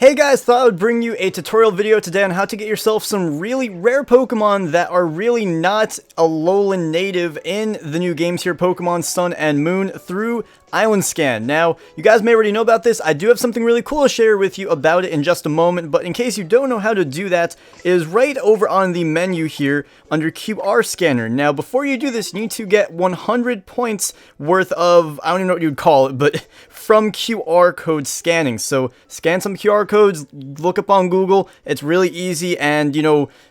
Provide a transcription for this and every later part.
Hey guys, thought I would bring you a tutorial video today on how to get yourself some really rare Pokemon that are really not Alolan native in the new games here, Pokemon Sun and Moon, through Island Scan. Now, you guys may already know about this. I do have something really cool to share with you about it in just a moment, but in case you don't know how to do that, it is right over on the menu here under QR Scanner. Now, before you do this, you need to get 100 points worth of, I don't even know what you'd call it, but from QR code scanning. So, scan some QR codes, look up on Google, it's really easy, and,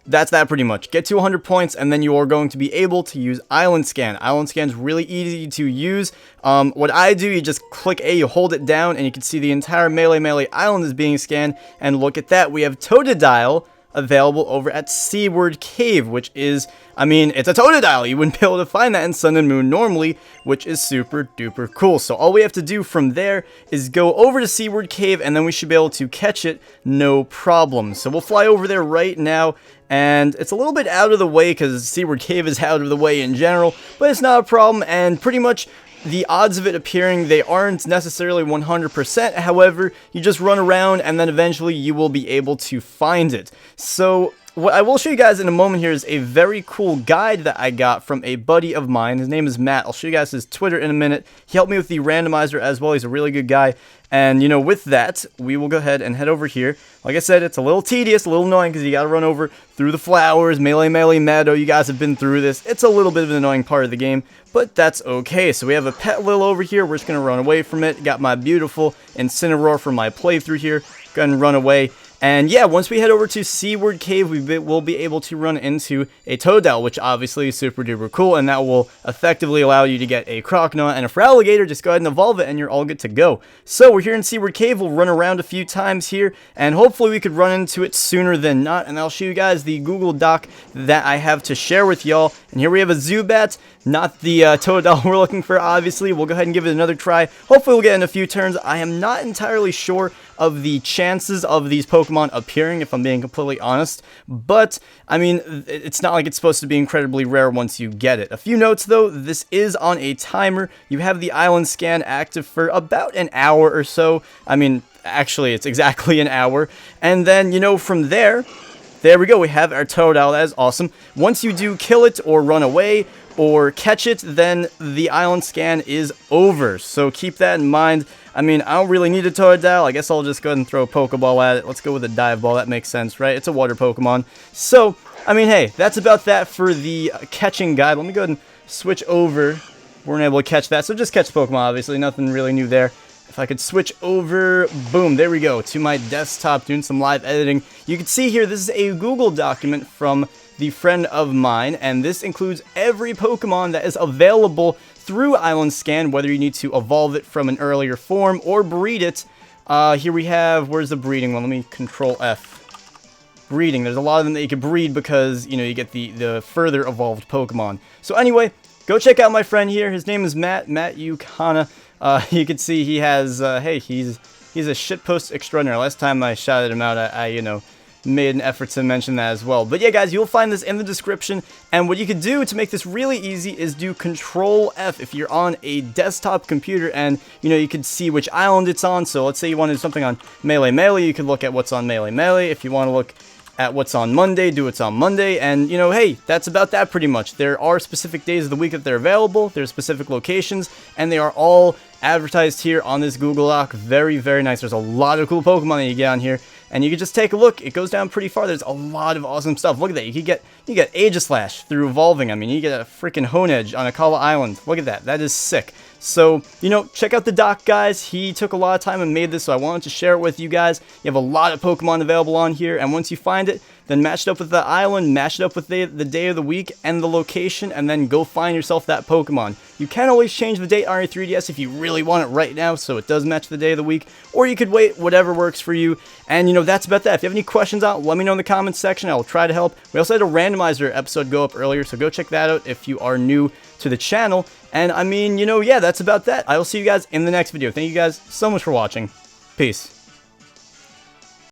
that's that pretty much. Get to 100 points, and then you are going to be able to use Island Scan. Island Scan is really easy to use. What I do, you just click A, you hold it down, and you can see the entire Melee Island is being scanned, and look at that, we have Totodile available over at Seaward Cave, which is, it's a Totodile. You wouldn't be able to find that in Sun and Moon normally, which is super duper cool. So all we have to do from there is go over to Seaward Cave, and then we should be able to catch it no problem. So we'll fly over there right now, and it's a little bit out of the way because Seaward Cave is out of the way in general, but it's not a problem, and pretty much the odds of it appearing, they aren't necessarily 100%, however, you just run around and then eventually you will be able to find it. So, what I will show you guys in a moment here is a very cool guide that I got from a buddy of mine. His name is Matt. I'll show you guys his Twitter in a minute. He helped me with the randomizer as well. He's a really good guy. And, with that, we will go ahead and head over here. Like I said, it's a little tedious, a little annoying because you got to run over through the flowers, Melee Meadow. You guys have been through this. It's a little bit of an annoying part of the game, but that's okay. So we have a Petilil over here. We're just going to run away from it. Got my beautiful Incineroar for my playthrough here. Go ahead and run away. And yeah, once we head over to Seaward Cave, we will be able to run into a Totodile, which obviously is super duper cool, and that will effectively allow you to get a Croconaw and a Feraligatr. Just go ahead and evolve it, and you're all good to go. So we're here in Seaward Cave. We'll run around a few times here, and hopefully we could run into it sooner than not. And I'll show you guys the Google Doc that I have to share with y'all. And here we have a Zubat, not the Totodile we're looking for, obviously. We'll go ahead and give it another try. Hopefully we'll get in a few turns. I am not entirely sure of the chances of these Pokemon appearing, if I'm being completely honest, but it's not like it's supposed to be incredibly rare once you get it. A few notes though, this is on a timer. You have the Island Scan active for about an hour or so. Actually it's exactly an hour, and then from there we go, we have our Totodile. That is awesome. Once you do kill it or run away or catch it, then the Island Scan is over. So keep that in mind. I don't really need a Totodile. I guess I'll just go ahead and throw a Pokeball at it. Let's go with a Dive Ball. That makes sense, right? It's a water Pokemon. So, hey, that's about that for the catching guide. Let me go ahead and switch over. We weren't able to catch that, so just catch Pokemon, obviously. Nothing really new there. If I could switch over, boom, there we go, to my desktop, doing some live editing. You can see here, this is a Google document from the friend of mine, and this includes every Pokemon that is available through Island Scan, whether you need to evolve it from an earlier form or breed it. Here we have, where's the breeding one? Let me Control F. Breeding, there's a lot of them that you can breed because, you get the further evolved Pokemon. So anyway, go check out my friend here. His name is Matt Ukana. You can see he has, hey, he's a shitpost extraordinaire. Last time I shouted him out, I made an effort to mention that as well. But yeah, guys, you'll find this in the description, and what you could do to make this really easy is do Control F if you're on a desktop computer, and you can see which island it's on. So let's say you wanted something on Melee, you could look at what's on Melee. If you want to look at what's on Monday, do what's on Monday, and hey, that's about that pretty much. There are specific days of the week that they're available, there's specific locations, and they are all advertised here on this Google Doc. Very, very nice. There's a lot of cool Pokemon that you get on here, and you can just take a look. It goes down pretty far. There's a lot of awesome stuff. Look at that. You get Aegislash through evolving. You get a freaking Honedge on Akala Island. Look at that. That is sick. So, check out the doc, guys. He took a lot of time and made this, so I wanted to share it with you guys. You have a lot of Pokemon available on here, and once you find it, then match it up with the island, match it up with the day of the week and the location, and then go find yourself that Pokemon. You can always change the date on your 3DS if you really want it right now, so it does match the day of the week, or you could wait, whatever works for you. And that's about that. If you have any questions out, let me know in the comments section. I will try to help. We also had a randomizer episode go up earlier, so go check that out if you are new to the channel. And yeah, that's about that. I will see you guys in the next video. Thank you guys so much for watching. Peace.